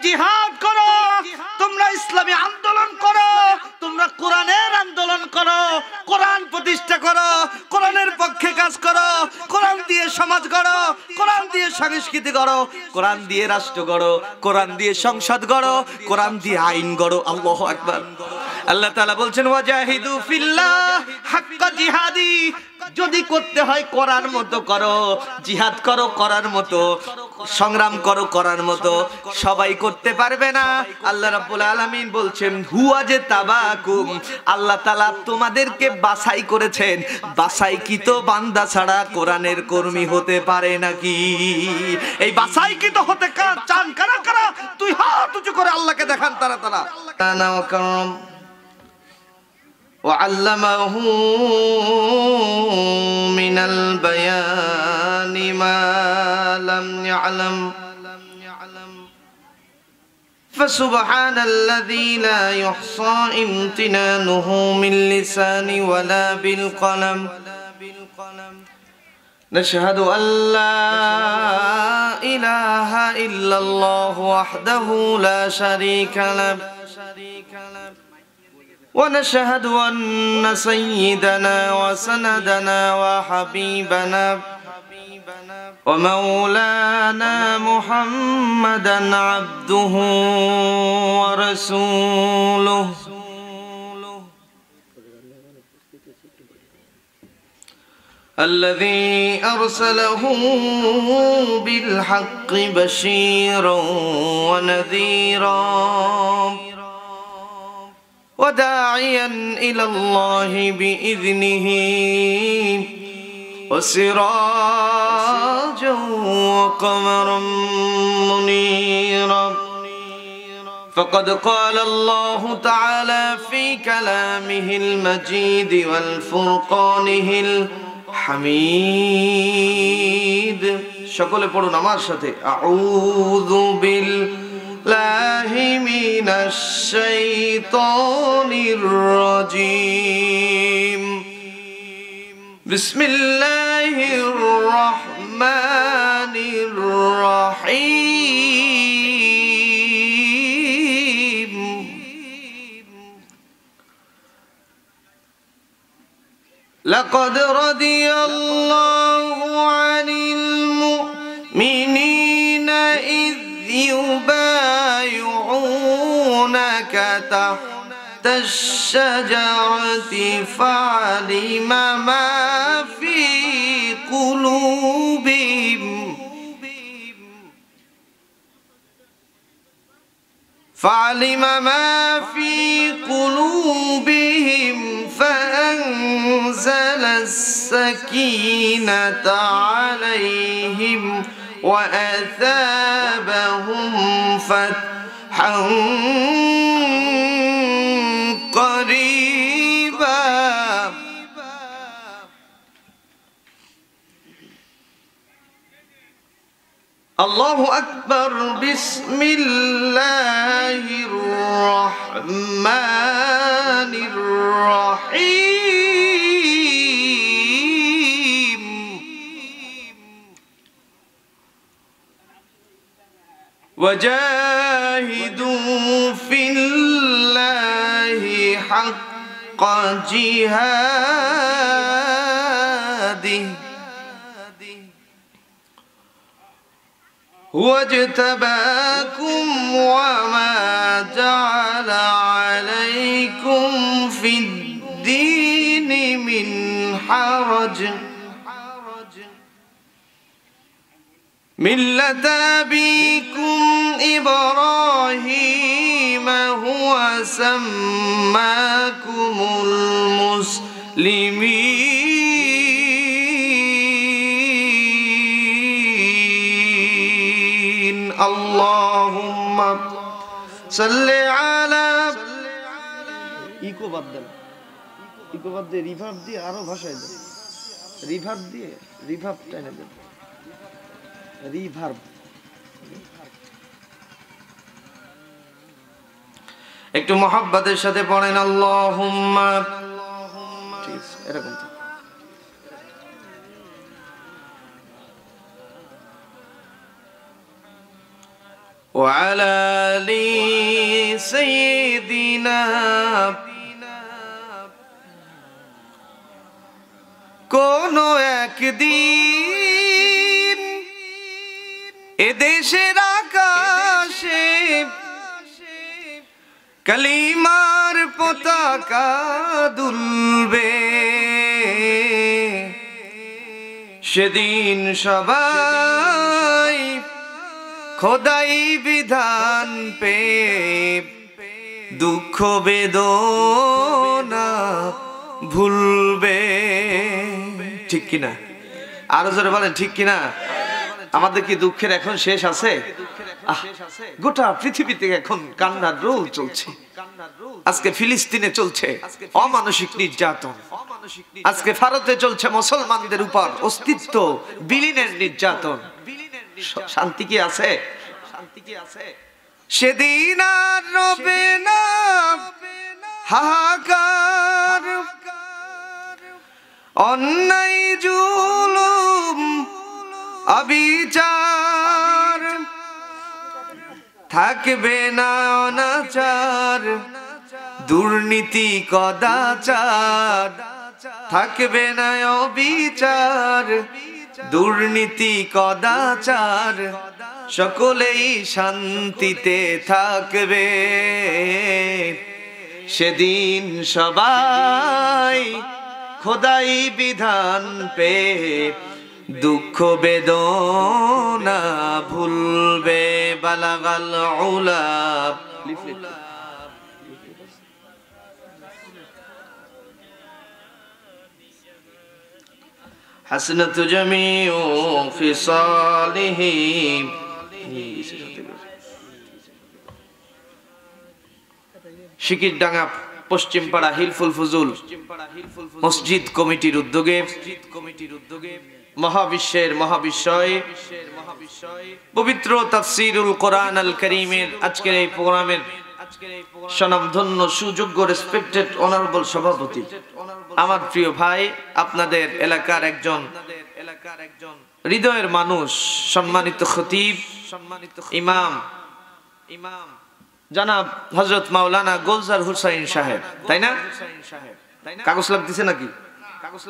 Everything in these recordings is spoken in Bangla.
জিহাদ করো, তোমরা ইসলামী আন্দোলন করো, তোমরা কোরআনের আন্দোলন করো, কোরআন প্রতিষ্ঠা করো, কোরআনের পক্ষে কাজ করো, কোরআন দিয়ে সমাজ গড়ো, কোরআন দিয়ে সংস্কৃতি গড়ো, কোরআন দিয়ে রাষ্ট্র গড়ো, কোরআন দিয়ে সংসদ গড়ো, কোরআন দিয়ে আইন গড়ো। আল্লাহু আকবার। আল্লাহ তাআলা বলছেন ওয়াজাহিদু ফিল্লাহ হাক্কা জিহাদি, যদি করতে হয় করার মতো করো, জিহাদ করো করার মতো, সংগ্রাম করো করার মতো। সবাই করতে পারবে না। আল্লাহ রাব্বুল আলামিন বলছেন হুয়া যে তাবাকুম, আল্লাহ তাআলা তোমাদেরকে বাছাই করেছেন। বাছাইকৃত বান্দা ছাড়া কোরআনের কর্মী হতে পারে নাকি? এই বাছাইকৃত হতে চান কারা কারা? তুই হাত উঁচু করে আল্লাহকে দেখান তারা তারা। وعلمه من البيان ما لم يعلم فسبحان الذي لا يحصى امتنانه من لسان ولا بالقلم نشهد أن لا إله إلا الله وحده لا شريك له ونشهد أن سيدنا وسندنا وحبيبنا ومولانا محمدا عبده ورسوله الذي أرسله بالحق بشيرا ونذيرا وداعيا إلى الله بإذنه وسراجا وقمرا منيرا فقد قال الله تعالى في كلامه المجيد والفرقانه الحميد সকলে পড়ুন আমার সাথে আউযু বিল্লাহি মিনাশ শাইতানির রাজীম বিসমিল্লাহির রহমানির রহিম লাকাদ রাদিয়াল্লাহু আনিল মুমিনিনা ইয ইউবাইউনাকা তাহতাশ শাজারাতি ফা'লিম মা ফি কুলুবিহিম فعلم ما في قلوبهم فأنزل السكينة عليهم وأثابهم فتحا قريبا الله أكبر بسم الله الرحمن الرحيم وجاهدوا في الله حق جهاده واجتباكم وما جعل عليكم في الدين من حرج ملة أبيكم إبراهيم هو سماكم المسلمين اللهم صل على ইকো বাদ দেন ইকো বাদ দিয়ে রিভার্ব দিয়ে আরো ভাষায় দেন রিভার্ব দিয়ে রিভার্ব টেনে দেন রিভার্ব একটু মোহাব্বতের সাথে পড়েন আল্লাহুম্মা ঠিক আছে এরকম وعلى آل سيدنا কোনো একদিন এদেশের আকাশে কালিমার পতাকা দুলবে, সেদিন সবাই খোদাই বিধান পে দুঃখ বেদনা ভুলবে। ঠিক কিনা? আরো জোরে বলেন ঠিক কিনা? আমাদের কি দুঃখের এখন শেষ আছে? গোটা পৃথিবীতে এখন কান্নার রোল চলছে। আজকে ফিলিস্তিনে চলছে অমানসিক নির্যাতন, আজকে ভারতে চলছে মুসলমানদের উপর অস্তিত্ব বিলীনের নির্যাতন। শান্তি কি আছে? সেদিন আর রবে না হাহাকার, অন্যায় জুলুম অবিচার, থাকবে না অনাচার দুর্নীতি কদাচার, থাকবে না অবিচার দুর্নীতি কদাচার, সকলেই শান্তিতে থাকবে, সেদিন সবাই খোদাই বিধান পে দুঃখ বেদনা ভুলবে। বালাগাল উলা হাসনাতু জামিউ ফিসালিহি। শিকিরডাঙ্গা পশ্চিমপাড়া হিলফুল ফুজুল মসজিদ কমিটির উদ্যোগে মহাবিশ্বের মহাবিশ্বয় পবিত্র তাফসীরুল কোরআন আল কারীমের আজকের এই প্রোগ্রামের স্বনামধন্য সুযোগ্য রেসপেক্টেড অনারেবল সভাপতি, আমার প্রিয় ভাই, আপনাদের এলাকার একজন হৃদয়ের মানুষ, সম্মানিত খতিব, সম্মানিত ইমাম জনাব হযরত মাওলানা গুলজার হুসাইন সাহেব, তাই না? কাগজ লাগতেছে নাকি?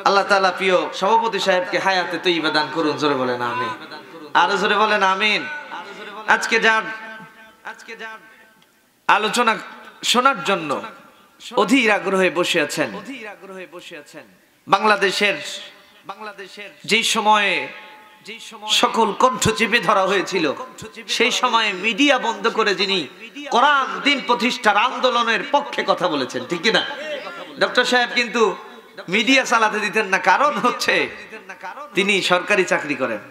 আল্লাহ তাআলা প্রিয় সভাপতি সাহেবকে হায়াতে তৈয়বা দান করুন। জোরে বলেন আমিন। আরো জোরে বলেন আমিন। আজকে যা আলোচনা শোনার জন্য অধীর আগ্রহে বসে আছেন, বাংলাদেশের যে সময়ে সকল কণ্ঠ চেপে ধরা হয়েছিল, সেই সময়ে মিডিয়া বন্ধ করে যিনি কোরআন দিন প্রতিষ্ঠার আন্দোলনের পক্ষে কথা বলেছেন, ঠিক কিনা? ডক্টর সাহেব কিন্তু মিডিয়া চালাতে দিতেন না, কারণ হচ্ছে তিনি সরকারি চাকরি করেন,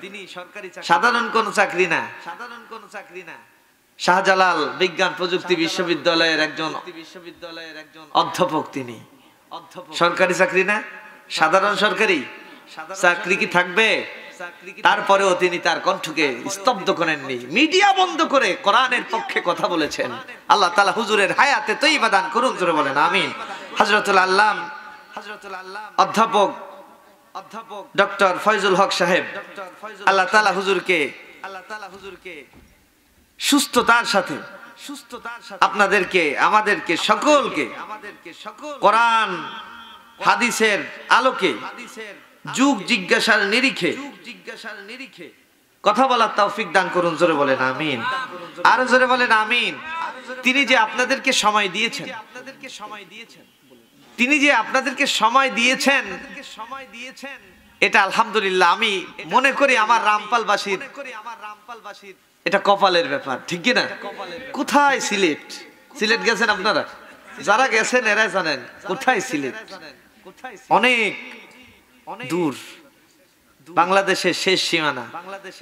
সাধারণ কোন চাকরি না। শাহজালাল বিজ্ঞান প্রযুক্তি বিশ্ববিদ্যালয়ের একজন অধ্যাপক, তিনি সরকারি চাকরি না, সাধারণ সরকারি চাকরি কি থাকবে? তারপরেও তিনি তার কণ্ঠকে স্তব্ধ করেননি, মিডিয়া বন্ধ করে কোরআনের পক্ষে কথা বলেছেন। আল্লাহ তাআলা হুজুরের হায়াতে তৈয়বা দান করুন। জোরে বলেন আমিন। হযরতুল আল্লাম অধ্যাপক ডক্টর ফয়জুল হক সাহেব, আল্লাহ তাআলা হুজুরকে সুস্থতার সাথে আপনাদেরকে আমাদেরকে সকলকে কোরআন হাদিসের আলোকে যুগ জিজ্ঞাসার নিরিখে কথা বলার তৌফিক দান করুন। জোরে বলেন আমিন। আরো জোরে বলেন আমিন। তিনি যে আপনাদেরকে সময় দিয়েছেন, তিনি যে আপনাদেরকে সময় দিয়েছেন, এটা আলহামদুলিল্লাহ আমি মনে করি আমার রামপালবাসীর এটা কপালের ব্যাপার, ঠিক কি না? কোথায় সিলেট? সিলেট গেছেন আপনারা? যারা গেছেন এরা জানেন কোথায় সিলেট, অনেক দূর, বাংলাদেশের শেষ সীমানা।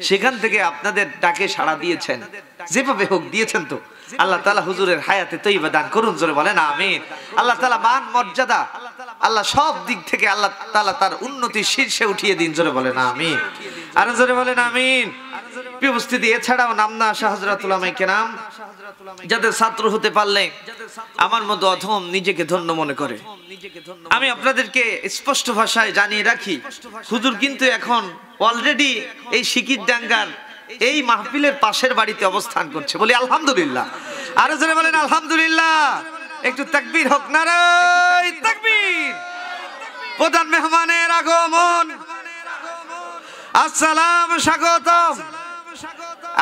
সেখান থেকে আপনাদের ডাকে সাড়া দিয়েছেন, যেভাবে হোক দিয়েছেন। তো আল্লাহ তাআলা হুজুরের হায়াতে তৈয়বা দান করুন। জোরে বলেন আমিন। আল্লাহ তাআলা মান মর্যাদা আল্লাহ সব দিক থেকে আল্লাহ তাআলা তার উন্নতি শীর্ষে উঠিয়ে দিন। জোরে বলেন আমিন। আর জোরে বলেন আমিন। উপস্থিতি এছাড়াও নামনা শাহজালাতুল উলামায়ে কেরাম যাদের ছাত্র হতে পারলে আমার মতো অধম নিজেকে ধন্য মনে করে। আমি আপনাদেরকে স্পষ্ট ভাষায় জানিয়ে রাখি, হুজুর কিন্তু এখন অলরেডি এই শিকিরডাঙ্গার এই মাহফিলের পাশের বাড়িতে অবস্থান করছে, বলি আলহামদুলিল্লাহ। আরো জোরে বলেন আলহামদুলিল্লাহ। একটু তাকবীর হোক, নারায়ে তাকবীর। প্রধান মেহমানের আগমন, আসসালাম, স্বাগতম।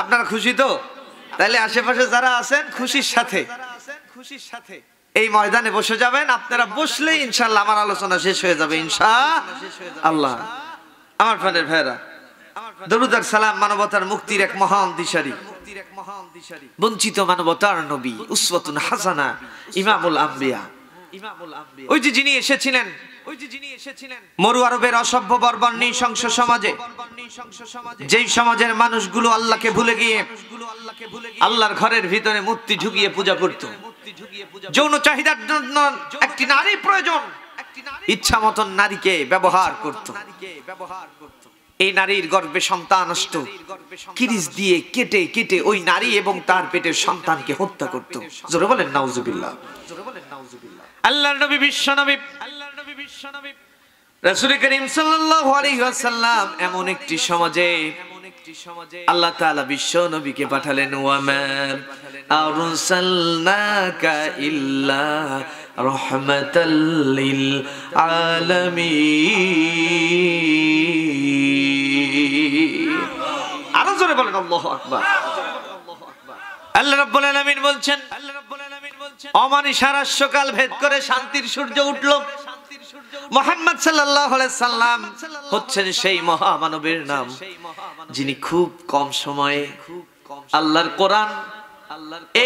আপনারা খুশি তো? তাহলে আশেপাশে যারা আছেন খুশির সাথে এই ময়দানে বসে যাবেন। আপনারা বসলেই ইনশাআল্লাহ আমার আলোচনা শেষ হয়ে যাবে ইনশাআল্লাহ। আমার প্রাণের ভাইরা, দরুদ আর সালাম মানবতার মুক্তির এক মহান দিশারি, বঞ্চিত মানবতার নবী, উসওয়াতুন হাসানা, ইমামুল আম্বিয়া। ওই যে যিনি এসেছিলেন মরু আরবের অসভ্য বর্বর নৃশংস সমাজে, যেই সমাজের মানুষগুলো আল্লাহকে ভুলে গিয়ে আল্লাহর ঘরের ভিতরে মূর্তি ঢুকিয়ে পূজা করত। যৌন চাহিদার জন্য একটি নারী প্রয়োজন, ইচ্ছা মতন নারীকে ব্যবহার করত। এই নারীর গর্ভে সন্তান আসত, কিরিচ দিয়ে কেটে কেটে ওই নারী এবং তার পেটের সন্তানকে হত্যা করত। জোরে বলেন নাউজুবিল্লাহ। আল্লাহর নবী বিশ্ব নবী রাসূল করিম সাল্লাল্লাহু আলাইহি ওয়াসাল্লাম এমন একটি সমাজে আল্লাহ তাআলা বিশ্ব নবীকে পাঠালেন। ওয়ামা আরসালনাকা ইল্লা রাহমাতাল লিল আলামিন। আরো জোরে বলেন আল্লাহু আকবার। আল্লাহ রাব্বুল আলামিন বলছেন, অমানিসার সকাল ভেদ করে শান্তির সূর্য উঠল। মুহাম্মদ সাল্লাল্লাহু আলাইহি সাল্লাম হচ্ছেন সেই মহামানবের নাম, যিনি খুব কম সময়ে আল্লাহর কোরআন,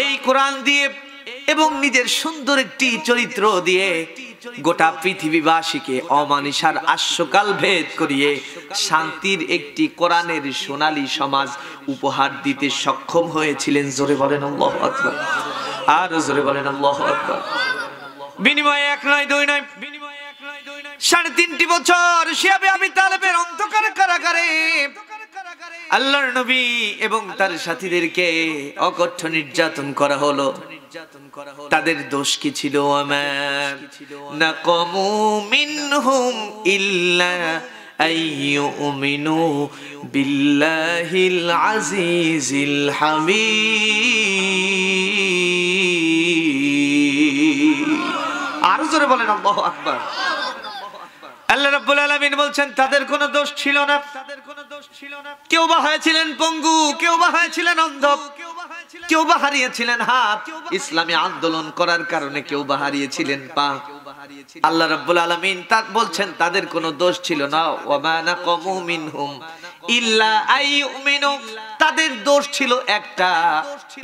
এই কোরআন দিয়ে এবং নিজের সুন্দর একটি চরিত্র দিয়ে গোটা পৃথিবীবাসীকে অমানিসার আশ্বকাল ভেদ করিয়ে শান্তির একটি কোরআনের সোনালী সমাজ উপহার দিতে সক্ষম হয়েছিলেন। জোরে বলেন আল্লাহু আকবার। আর জোরে বলেন আল্লাহু আকবার। বিনিময়ে এক নয় দুই নয়, 3.5 বছর শিয়াবে আবি তালেবের অন্ধকার কারাগারে আল্লাহর নবী এবং তার সাথীদেরকে অকথ্য নির্যাতন করা হলো। তাদের দোষ কি ছিল? আমার নাকামু মিনহুম ইল্লা আইয়ুমিনু বিল্লাহিল আজিজিল হামিদ। আর জোরে বলেন আল্লাহু আকবার। আল্লাহ রাব্বুল আলামিন বলছেন তাদের কোনো দোষ ছিল না, কেউ বা হয়েছিলেন পঙ্গু, কেউ বা হয়েছিলেন অন্ধ, কেউ বা হারিয়েছিলেন হাত ইসলামী আন্দোলন করার কারণে, কেউ বা হারিয়েছিলেন পা। আল্লাহ রাব্বুল আলামিন বলছেন তাদের কোনো দোষ ছিল না। ওয়া মা নাকামু মিনহুম ইল্লা আইয়ুমিনু, তাদের দোষ ছিল একটা,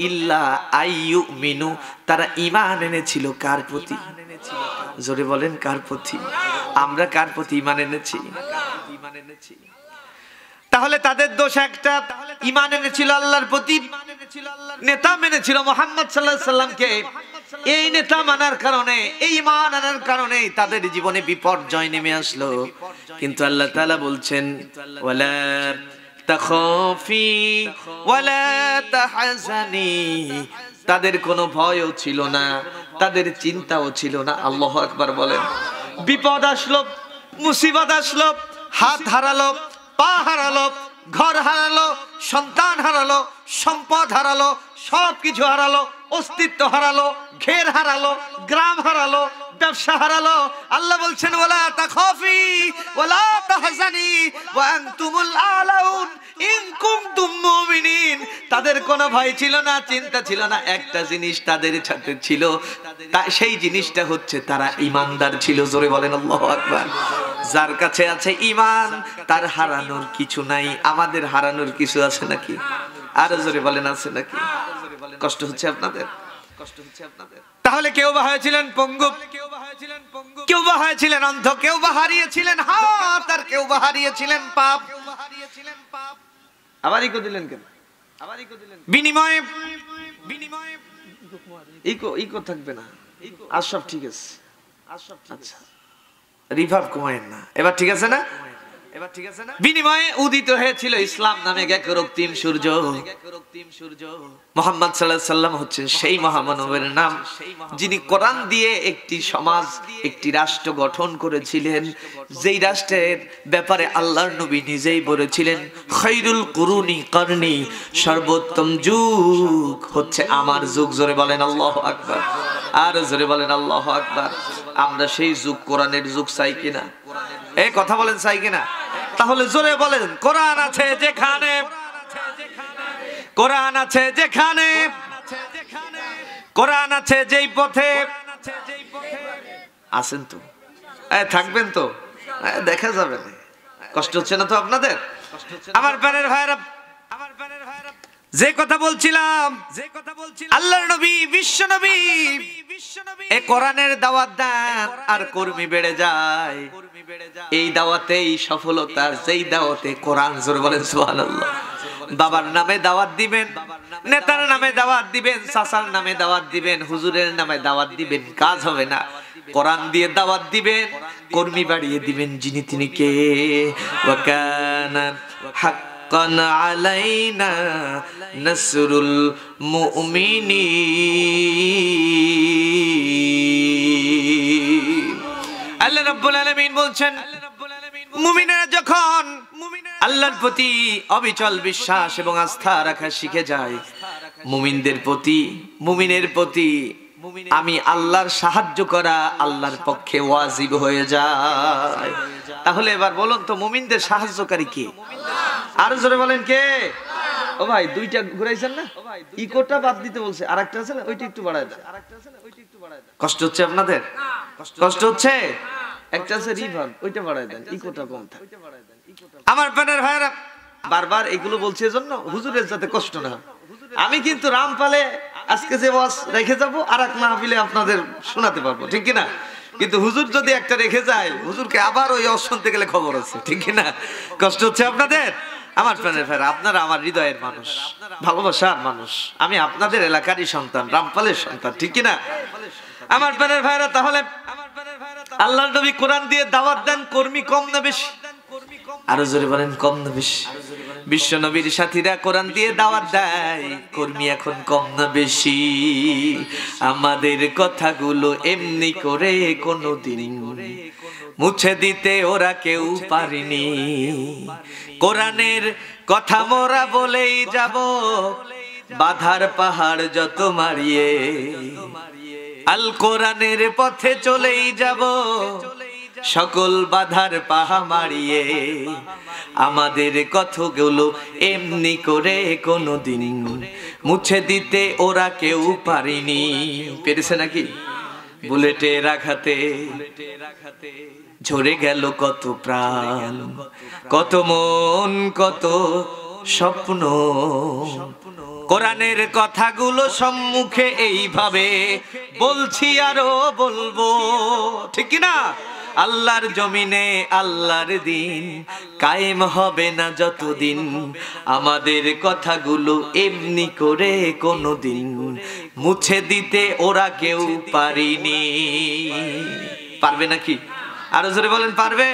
ইল্লা আইয়ুমিনু, তারা ঈমান এনেছিল কার প্রতি? জোরে বলেন কার প্রতি? আমরা কার প্রতি ঈমান এনেছি? তাহলে তাদের দোষ একটা, ঈমান এনেছিল আল্লাহর প্রতি, নেতা মেনেছিল মুহাম্মদ সাল্লাল্লাহু আলাইহি সাল্লামকে। এই নেতা মানার কারণে, এই ঈমান আনার কারণে তাদের জীবনে বিপর্যয় নেমে আসলো। কিন্তু আল্লাহ তাআলা বলছেন ওয়ালা তাখাফি ওয়ালা তাহজানি, তাদের কোনো ভয়ও ছিল না, তাদের চিন্তাও ছিল না। আল্লাহু আকবার বলেন। বিপদ আসলো, মুসিবত আসলো, হাত হারালো, পা হারালো, ঘর হারালো, সন্তান হারালো, সম্পদ হারালো, সবকিছু হারালো, অস্তিত্ব হারালো, ঘের হারালো, গ্রাম হারালো, ব্যবসা হারালো। আল্লাহ বলছেন ওয়ালা তাখাফি ওয়ালা তাহজানি ওয়া আনতুমুল আলাউন ইন কুনতুম মুমিনিন। তাদের কোনো ভয় ছিল না, চিন্তা ছিল না, একটা জিনিস তাদের সাথে ছিল, সেই জিনিসটা হচ্ছে তারা ঈমানদার ছিল। জোরে বলেন আল্লাহু আকবার। যার কাছে আছে ঈমান তার হারানোর কিছু নাই। আমাদের হারানোর কিছু আছে নাকি? আরো জোরে বলেন আছে নাকি? কষ্ট হচ্ছে আপনাদের? তাহলে কেউ বা হয়েছিলেন পঙ্গু, কেউ বা হয়েছিলেন অন্ধ, কেউ বা হারিয়েছিলেন হাত, আর কেউ বা হারিয়েছিলেন পাপ। আবার ইকো দিলেন কেন? বিনিময়ে ইকো থাকবে না, আর সব ঠিক আছে। আচ্ছা, রিভার্ব কমায়েন না। এবার ঠিক আছে না? বিনিময়ে উদিত হয়েছিল ইসলাম নামে এক রক্তিম সূর্য। মুহাম্মদ সাল্লাল্লাহু আলাইহি সাল্লাম হচ্ছেন সেই মহামানবের নাম, যিনি কোরআন দিয়ে একটি সমাজ, একটি রাষ্ট্র গঠন করেছিলেন, যেই রাষ্ট্রের ব্যাপারে আল্লাহর নবী নিজেই বলেছিলেন, খায়রুল কুরুনি করনি, সর্বোত্তম যুগ হচ্ছে আমার যুগ। জোরে বলেন আল্লাহু আকবার, আর জোরে বলেন আল্লাহু আকবার। আমরা সেই যুগ, কোরআনের যুগ চাই কিনা? এই কথা বলেন, চাই কিনা? তাহলে জোরে বলেন, কোরআন আছে যেখানে, কোরআন আছে যেখানে, কোরআন আছে যেই পথে, আছেন তো, থাকবেন তো, দেখা যাবে না। কষ্ট হচ্ছে না তো আপনাদের? আমার প্রাণের ভাইরা, যে কথা বলছিলাম, আল্লাহর নবী, বিশ্ব নবী এই কোরআনের দাওয়াত দেন আর কর্মী বেড়ে যায়। এই দাওয়াতেই সফলতা, যেই দাওয়াতে কোরআন। জোরে বলেন সুবহানাল্লাহ। বাবার নামে দাওয়াত দিবেন, নেতার নামে দাওয়াত দিবেন, চাচার নামে দাওয়াত দিবেন, হুজুরের নামে দাওয়াত দিবেন, কাজ হবে না। কোরআন দিয়ে দাওয়াত দিবেন, কর্মী বাড়িয়ে দিবেন। যিনি তিনি কে? ওয়া কানা হাক্কান আলাইনা নাসরুল মুমিনিন। আল্লাহ রাব্বুল আলামিন বলছেন, মুমিনেরা যখন আল্লাহর প্রতি অবিচল বিশ্বাস এবং আস্থা রাখা শিখে যায়, মুমিনদের প্রতি, মুমিনের প্রতি আমি আল্লাহর সাহায্য করা আল্লাহর পক্ষে ওয়াজিব হয়ে যায়। তাহলে এবার বলুন তো, মুমিনদের সাহায্যকারী কে? আরো জোরে বলেন, কে? ও ভাই, দুইটা ঘুরাইছেন না, ইকোটা বাদ দিতে বলছে, আরেকটা আছে না, ওইটা একটু বাড়ায় দেন। কষ্ট হচ্ছে আপনাদের? কষ্ট হচ্ছে? একটা আছে রিভার্ব, ওইটা বাড়ায় দেন, ইকোটা কম থাকে। আমার প্রাণের ভাইরা, বারবার এগুলো বলছে এজন্য হুজুরের যাতে কষ্ট না হয়। আমি কিন্তু রামপালে আজকে যে ওয়াজ রেখে যাব, আর এক মাহফিলে আপনাদের শোনাতে পারবো, ঠিক কিনা? কিন্তু হুজুর যদি একটা রেখে যায়, হুজুরকে আবার ওই ওয়াজ শুনতে গেলে খবর আছে, ঠিক কিনা? কষ্ট হচ্ছে আপনাদের? আমার প্রাণের ভাইরা, আপনারা আমার হৃদয়ের মানুষ, ভালোবাসার মানুষ। আমি আপনাদের এলাকারই সন্তান, রামপালের সন্তান, ঠিক কিনা? আমার প্রাণের ভাইরা, তাহলে আল্লাহর নবী কোরআন দিয়ে দাওয়াত দেন, কর্মী কম না বেশি? আরো জোরে বলেন, কম না বেশি? বিশ্ব নবীর সাথীরা কোরআন দিয়ে দাওয়াত দেয়, কর্মী এখন কম না বেশি? আমাদের কথাগুলো এমনি করে কোনোদিন মুছে দিতে ওরা কেউ পারেনি। কোরআনের কথা মোরা বলেই যাব, বাধার পাহাড় যত মারিয়ে, আল কোরআনের পথে চলেই যাব, সকল বাধার পাহাড় মারিয়ে। আমাদের কথাগুলো এমনি করে কোনোদিন মুছে দিতে ওরা কেউ পারেনি। পেরেছে নাকি? বুলেটের আঘাতে ঝরে গেল কত প্রাণ, কত মন, কত স্বপ্ন। কোরআনের কথাগুলো সম্মুখে এইভাবে বলছি, আরো বলবো, ঠিক কিনা? আল্লাহর জমিনে আল্লাহর দিন কায়েম হবে না যতদিন, আমাদের কথাগুলো এমনি করে কোনোদিন মুছে দিতে ওরা কেউ পারেনি। পারবে নাকি? আরো জোরে বলেন, পারবে?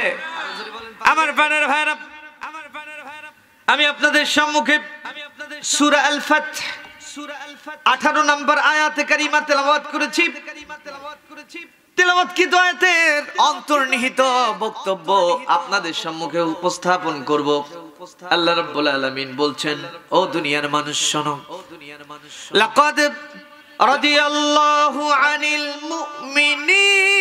আমার প্রাণের ভাইরা, আমি আপনাদের সম্মুখে সূরা আল ফাত 18 নম্বর আয়াতে কারিমা তেলাওয়াত করেছি। তেলাওয়াতকৃত আয়াতের অন্তর্নিহিত বক্তব্য আপনাদের সম্মুখে উপস্থাপন করব। আল্লাহ রাব্বুল আলামিন বলছেন, ও দুনিয়ার মানুষ শোনো, লাকাদ রাদিয়াল্লাহু আনিল মুমিনিন।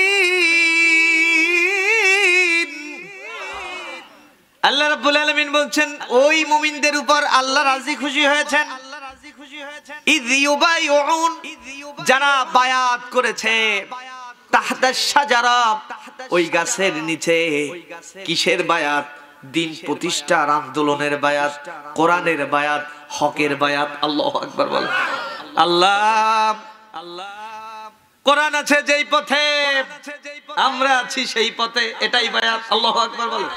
আল্লাহ রাব্বুল আলামিন বলছেন, ওই মুমিনদের উপর আল্লাহ রাজি খুশি হয়েছেন, ইয ইউবাইউন, যারা বায়াত করেছে, তাহতা শাজারা, ওই গাছের নিচে। কিসের বায়াত? দিন প্রতিষ্ঠার আন্দোলনের বায়াত, কোরআনের বায়াত, হকের বায়াত। আল্লাহু আকবার বলেন। আল্লাহ, কোরআন আছে যেই পথে, আমরা আছি সেই পথে, এটাই বায়াত। আল্লাহু আকবার বলেন।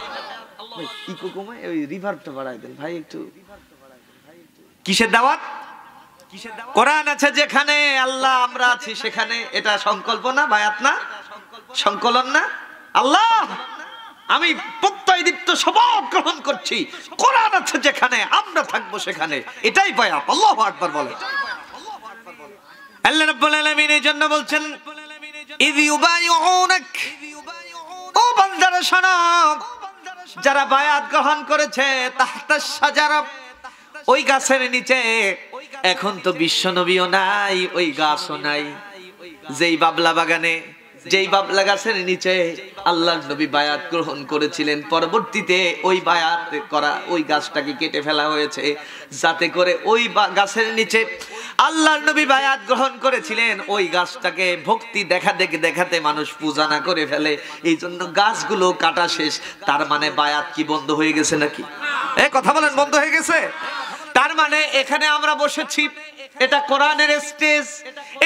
ইকো কমায় ওই রিভার্বটা বাড়ায় দেন ভাই একটু। কিসের দাওয়াত? কোরআন আছে যেখানে, আল্লাহ আমরা আছি সেখানে, এটা সংকল্প না, বায়াত না, সংকলন না? আল্লাহ, আমি প্রত্যয় দীপ্ত শপথ গ্রহণ করছি, কোরআন আছে যেখানে আমরা থাকবো সেখানে। এটাই বায়াত। আল্লাহু আকবার বলে। আল্লাহ রাব্বুল আলামিন এই জন্য বলছেন, ইয ইউবাইউনাক, ও বান্দারা শোনো, যারা বায়াত গ্রহণ করেছে তাহতাস শাজারা, ওই গাছের নিচে। এখন তো বিশ্ব নবীও নাই, ওই গাছও নাই। যেই বাবলা বাগানে, যেই বাবলা গাছের নিচে আল্লাহর নবী বায়াত গ্রহণ করেছিলেন, পরবর্তীতে ওই বায়াত করা ওই গাছটাকে কেটে ফেলা হয়েছে, যাতে করে ওই গাছের নিচে আল্লাহর নবী বায়াত গ্রহণ করেছিলেন ওই গাছটাকে ভক্তি দেখাতে মানুষ পূজা না করে ফেলে। এই জন্য গাছগুলো কাটা শেষ। তার মানে বায়াত কি বন্ধ হয়ে গেছে নাকি? কথা বলেন, বন্ধ হয়ে গেছে? তার মানে এখানে আমরা বসেছি, এটা কোরআনের স্টেজ,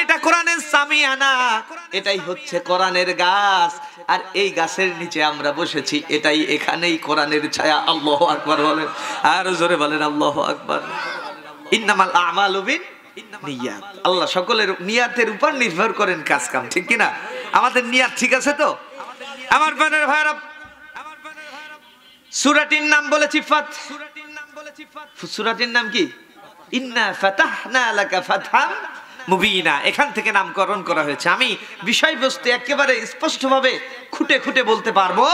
এটা কোরআনের সামিয়ানা, এটাই হচ্ছে কোরআনের গাছ। আর এই গাছের নিচে আমরা বসেছি, এটাই এখানেই কোরআনের ছায়া। আল্লাহু আকবার বলেন, আর জোরে বলেন আল্লাহু আকবার। ইন্নামাল আমালু বিন্নিয়াত, আল্লাহ সকলের নিয়াতের উপর নির্ভর করেন কাজ কাম, ঠিক কি না? আমাদের নিয়াত ঠিক আছে তো? আমার প্রাণের ভাইরা, সূরাটির নাম বলেছি ফাত। সূরাটির নাম কি? ইন্না ফাতাহনা লাকা ফাতহাম মুবিনা। এখান থেকে নামকরণ করা হয়েছে। আমি বিষয়বস্তু একেবারে স্পষ্টভাবে খুঁটে খুঁটে বলতে পারবো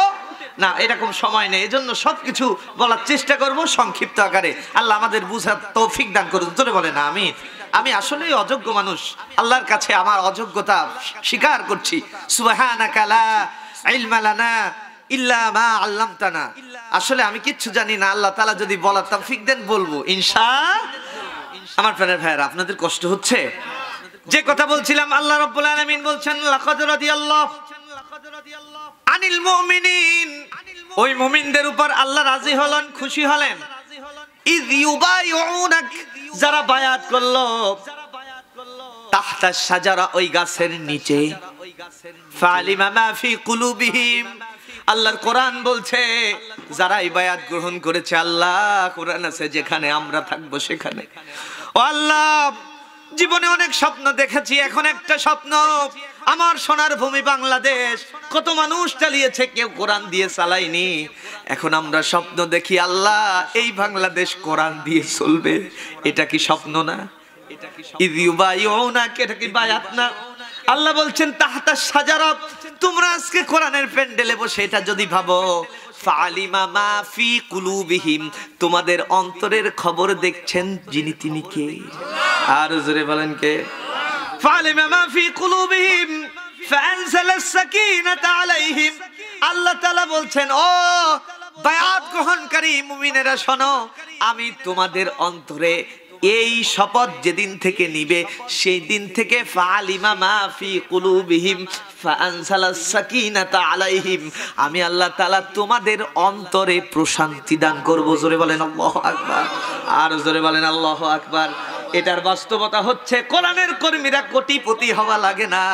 না, এরকম সময় নেই। এজন্য সবকিছু বলার চেষ্টা করব সংক্ষিপ্ত আকারে। আল্লাহ আমাদের বুঝার তৌফিক দান করুন। জোরে বলে না আমিন। আমি আসলেই অযোগ্য মানুষ, আল্লাহর কাছে আমার অযোগ্যতা স্বীকার করছি। সুবহানাকা লা ইলমা লানা ইল্লা মা আল্লামতানা। আসলে আমি কিচ্ছু জানি না, আল্লাহ তাআলা যদি বলার তৌফিক দেন বলবো ইনশাআল্লাহ। আমার প্রাণের ভাইরা, আপনাদের কষ্ট হচ্ছে? যে কথা বলছিলাম, আল্লাহ রাব্বুল আলামিন বলছেন, লাকাদ রাদিয়াল্লাহু আনিল মুমিনিন, ওই মুমিনদের উপর আল্লাহ রাজি হলেন, খুশি হলেন। ইয ইউবাইউনাক, যারা বায়াত করলো তাহতা শাজারা, ওই গাছের নিচে। ফালিমা মা ফি কুলুবিহিম, আল্লাহর কোরআন বলছে যারা এই বায়াত গ্রহণ করেছে, আল্লাহ কোরআন আছে যেখানে আমরা থাকবো সেখানে। ও আল্লাহ, জীবনে অনেক স্বপ্ন দেখেছি, এখন একটা স্বপ্ন, আমার সোনার ভূমি বাংলাদেশ কত মানুষ চালিয়েছে, কেউ কোরআন দিয়ে চালায়নি। এখন আমরা স্বপ্ন দেখি, আল্লাহ এই বাংলাদেশ কোরআন দিয়ে চলবে। এটা কি স্বপ্ন না? ইয ইউবাইউনাক, এটা কি বায়াত না? আল্লাহ বলছেন তাহতা শাজারা, তোমরা আজকে কোরআনের প্যান্ডেলে বসে এটা যদি ভাবো, ফালিমা মা ফি কুলুবিহিম, তোমাদের অন্তরের খবর দেখছেন যিনি, তিনি কে? আর জোরে বলেন কে? ফালিমা মা ফি কুলুবিহিম ফাআনজালাস সাকিনাতা আলাইহিম। আল্লাহ তাআলা বলছেন, ও বায়াত গ্রহণকারী মুমিনেরা শোনো, আমি তোমাদের অন্তরে এই শপথ যেদিন থেকে নিবে সেই দিন থেকে ফালিমা মা ফি কুলুবিহিম ফাআনজালাস সাকিনাতা আলাইহিম, আমি আল্লাহ তাআলা তোমাদের অন্তরে প্রশান্তি দান করব। জোরে বলেন আল্লাহু আকবার, আর জোরে বলেন আল্লাহু আকবার। এটার বাস্তবতা হচ্ছে কোরআনের কর্মীরা কোটিপতি হওয়া লাগে না,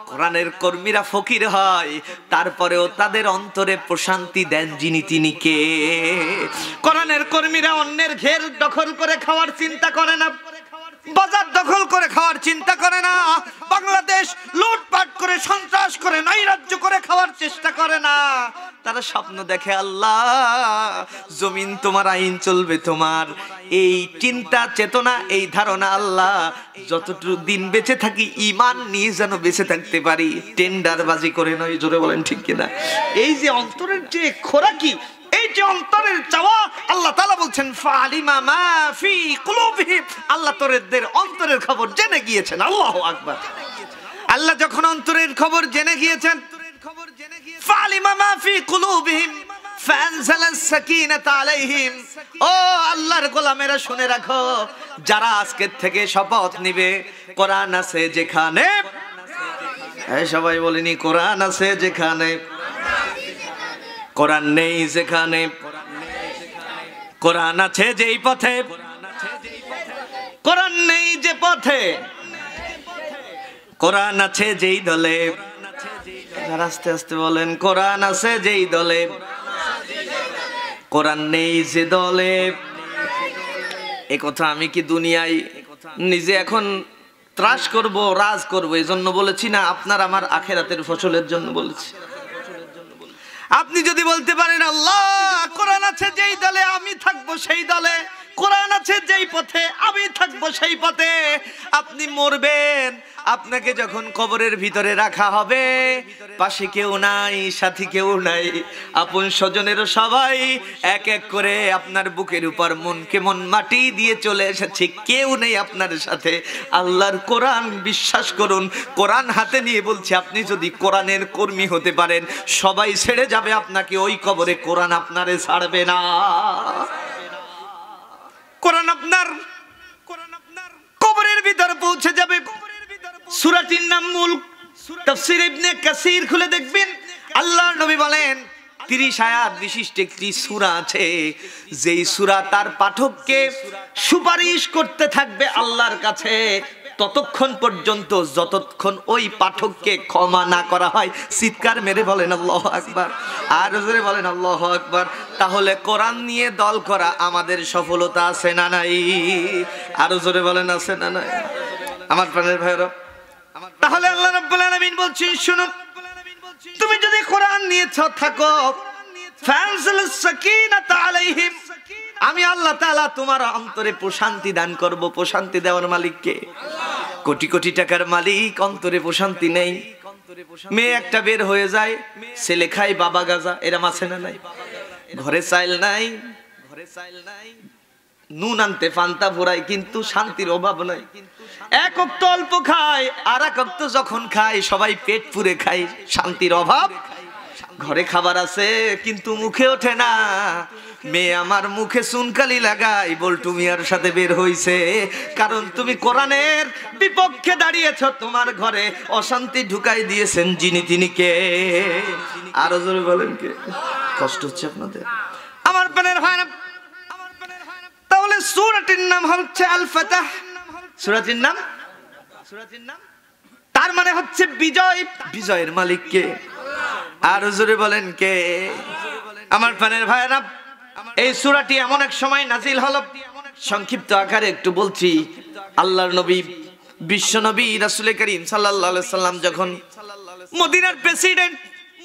কোরআনের কর্মীরা ফকির হয়, তারপরেও তাদের অন্তরে প্রশান্তি দেন যিনি, তিনি কে? কোরআনের কর্মীরা অন্যের ঘের দখল করে খাওয়ার চিন্তা করে না, বাজার দখল করে খাওয়ার চিন্তা করে না, বাংলাদেশ লুটপাট করে সন্ত্রাস করে নৈরাজ্য করে খাওয়ার চেষ্টা করে না। তারা স্বপ্ন দেখে, আল্লাহ জমিন তোমার, আইন চলবে তোমার। এই চিন্তা চেতনা, এই ধারণা, আল্লাহ যতটুকু দিন বেঁচে থাকি ঈমান নিয়ে যেন বেঁচে থাকতে পারি, টেন্ডারবাজি করে নয়। জোরে বলেন ঠিক কিনা? এই যে অন্তরের যে খোরাকি, এই যে অন্তরের চাওয়া, আল্লাহ তাআলা বলছেন ফালিমা মা ফি কুলুবিহিম, আল্লাহ তোদের অন্তরের খবর জেনে গিয়েছেন। আল্লাহু আকবার। আল্লাহ যখন অন্তরের খবর জেনে গিয়েছেন, ফালিমা মা ফি কুলুবিহিম ফাআনজালাস সাকিনাতা আলাইহিম। ও আল্লাহর গোলামেরা শুনে রাখো, যারা আজকের থেকে শপথ নিবে, কোরআন আছে যেখানে, এই সবাই বলেনি কোরআন আছে যেখানে, কোরআন নেই যেখানে, কোরআন আছে যেই পথে, কোরআন নেই যে পথে, কোরআন আছে যেই দলে, আস্তে আস্তে বলেন, কোরআন আছে যেই দলে, কোরআন নেই যে দলে। এ কথা আমি কি দুনিয়ায় নিজে এখন ত্রাস করব, রাজ করব, এই জন্য বলেছি না, আপনার আমার আখেরাতের ফসলের জন্য বলেছি। আপনি যদি বলতে পারেন আল্লাহ কোরআন আছে যেই দলে আমি থাকবো সেই দলে, কোরআন আছে যেই পথে আমি থাকবো সেই পথে, আপনি মরবেন, আপনাকে যখন কবরের ভিতরে রাখা হবে পাশে কেউ নাই, সাথী কেউ নাই, আপন স্বজনেরও সবাই এক এক করে আপনার বুকের উপর মনকে মন মাটি দিয়ে চলে এসেছে, কেউ নেই আপনার সাথে। আল্লাহর কোরআন বিশ্বাস করুন, কোরআন হাতে নিয়ে বলছে আপনি যদি কোরআনের কর্মী হতে পারেন সবাই ছেড়ে যাবে আপনাকে, ওই কবরে কোরআন আপনারে ছাড়বে না। কোরআন আপনার কবরের ভিতর পৌঁছে যাবে। সূরাটির নাম মুলক। তাফসীর ইবনে কাসির খুলে দেখবেন, আল্লাহর নবী বলেন 30 আয়াত বিশিষ্ট একটি সূরা আছে, যেই সূরা তার পাঠককে সুপারিশ করতে থাকবে আল্লাহর কাছে ততক্ষণ পর্যন্ত যতক্ষণ ওই পাঠককে ক্ষমা না করা হয়। চিৎকার মেরে বলেন আল্লাহু আকবার, আর জোরে বলেন আল্লাহু আকবার। তাহলে কোরআন নিয়ে দল করা আমাদের সফলতা আছে না নাই? আর জোরে বলেন আছে না নাই? আমার প্রাণের ভাইরা, তাহলে আল্লাহ রাব্বুল আলামিন বলছেন শুনুন, তুমি যদি কোরআন নিয়ে থাকো ফানজিলুস সাকিনাতা আলাইহিম, আমি আল্লাহ তাআলা তোমার অন্তরে প্রশান্তি দান করব। প্রশান্তি দেওয়ার মালিক কে? কোটি কোটি টাকার মালিক, অন্তরে প্রশান্তি নেই। মেয়ে একটা বের হয়ে যায়, ছেলে খায় বাবা গাজা, এরম আছে না নাই? ঘরে চাইল নাই, নুন আনতে ফান্তা ভরায়, কিন্তু শান্তির অভাব নাই। এক ওয়াক্ত অল্প খায়, আর এক ওয়াক্ত যখন খায় সবাই পেট পুরে খায়, শান্তির অভাব। ঘরে খাবার আছে কিন্তু মুখে ওঠে না। মেয়ে আমার মুখে চুনকালি লাগাই বল্টু মিয়ার সাথে বের হইছে, কারণ তুমি কোরআনের বিপক্ষে দাঁড়িয়েছো। তোমার ঘরে অশান্তি ঢুকাই দিয়েছেন যিনি, তিনি কে? আরো জোরে বলেন কে? কষ্ট হচ্ছে আপনাদের? আমার প্রাণের হয় না। তাহলে সূরাটির নাম হচ্ছে আল ফাতহ। সূরাটির নাম, তার মানে হচ্ছে বিজয়। বিজয়ের মালিক কে? আর জোরে বলেন কে? আমার প্রাণের ভাইরা, এই সূরাটি এমন এক সময় নাজিল হলো, সংক্ষিপ্ত আকারে একটু বলছি। আল্লাহর নবী, বিশ্ব নবী রাসূল করিম সাল্লাল্লাহু আলাইহি সাল্লাম যখন মদিনার প্রেসিডেন্ট,